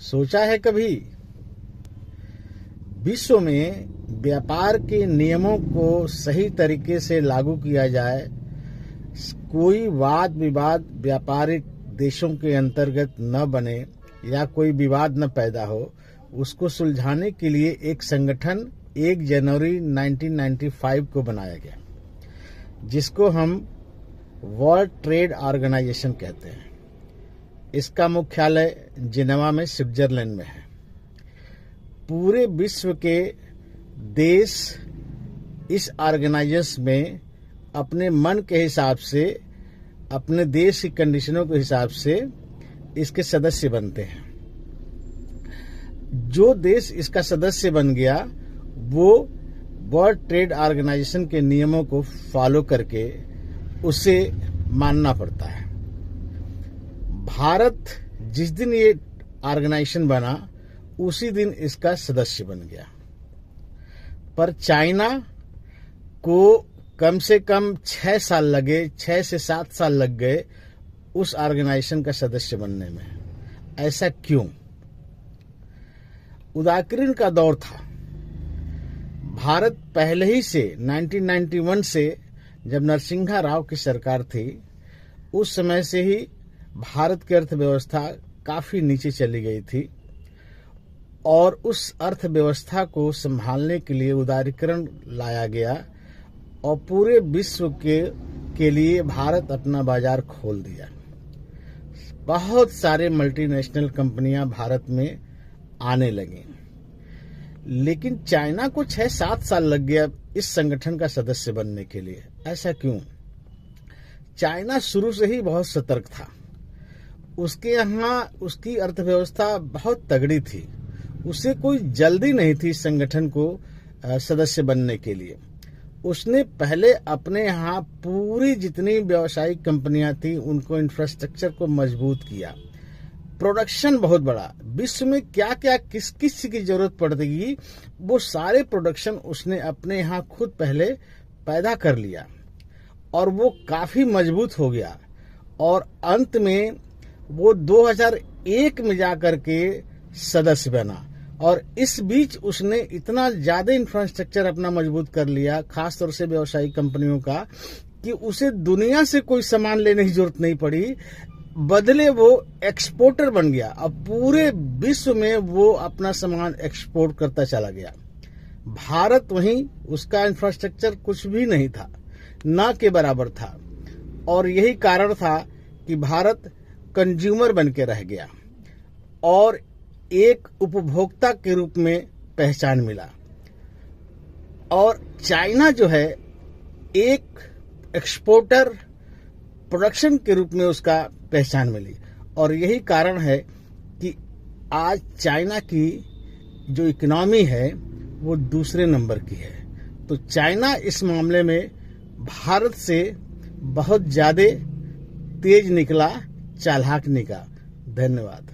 सोचा है कभी विश्व में व्यापार के नियमों को सही तरीके से लागू किया जाए, कोई वाद विवाद व्यापारिक देशों के अंतर्गत न बने या कोई विवाद न पैदा हो, उसको सुलझाने के लिए एक संगठन 1 जनवरी 1995 को बनाया गया, जिसको हम वर्ल्ड ट्रेड ऑर्गेनाइजेशन कहते हैं। इसका मुख्यालय जिनेवा में स्विट्जरलैंड में है। पूरे विश्व के देश इस ऑर्गेनाइजेशन में अपने मन के हिसाब से, अपने देश की कंडीशनों के हिसाब से इसके सदस्य बनते हैं। जो देश इसका सदस्य बन गया वो वर्ल्ड ट्रेड ऑर्गेनाइजेशन के नियमों को फॉलो करके उसे मानना पड़ता है। भारत जिस दिन ये ऑर्गेनाइजेशन बना उसी दिन इसका सदस्य बन गया, पर चाइना को कम से कम 6 साल लगे, 6 से 7 साल लग गए उस ऑर्गेनाइजेशन का सदस्य बनने में। ऐसा क्यों? उदारीकरण का दौर था। भारत पहले ही से 1991 से, जब नरसिम्हा राव की सरकार थी, उस समय से ही भारत की अर्थव्यवस्था काफी नीचे चली गई थी और उस अर्थव्यवस्था को संभालने के लिए उदारीकरण लाया गया और पूरे विश्व के लिए भारत अपना बाजार खोल दिया। बहुत सारे मल्टीनेशनल कंपनियां भारत में आने लगी, लेकिन चाइना को 6-7 साल लग गया इस संगठन का सदस्य बनने के लिए। ऐसा क्यों? चाइना शुरू से ही बहुत सतर्क था। उसके यहाँ उसकी अर्थव्यवस्था बहुत तगड़ी थी। उसे कोई जल्दी नहीं थी संगठन को सदस्य बनने के लिए। उसने पहले अपने यहाँ पूरी जितनी व्यावसायिक कंपनियां थी उनको इंफ्रास्ट्रक्चर को मजबूत किया। प्रोडक्शन बहुत बड़ा, विश्व में क्या क्या किस किस की जरूरत पड़ेगी वो सारे प्रोडक्शन उसने अपने यहाँ खुद पहले पैदा कर लिया और वो काफी मजबूत हो गया। और अंत में वो 2001 में जाकर के सदस्य बना और इस बीच उसने इतना ज्यादा इंफ्रास्ट्रक्चर अपना मजबूत कर लिया, खासतौर से व्यावसायिक कंपनियों का, कि उसे दुनिया से कोई सामान लेने की जरूरत नहीं पड़ी। बदले वो एक्सपोर्टर बन गया। अब पूरे विश्व में वो अपना सामान एक्सपोर्ट करता चला गया। भारत वहीं, उसका इंफ्रास्ट्रक्चर कुछ भी नहीं था, ना के बराबर था। और यही कारण था कि भारत कंज्यूमर बन के रह गया और एक उपभोक्ता के रूप में पहचान मिला। और चाइना जो है एक एक्सपोर्टर, प्रोडक्शन के रूप में उसका पहचान मिली। और यही कारण है कि आज चाइना की जो इकोनॉमी है वो दूसरे नंबर की है। तो चाइना इस मामले में भारत से बहुत ज्यादा तेज निकला, चालाक निकला। धन्यवाद।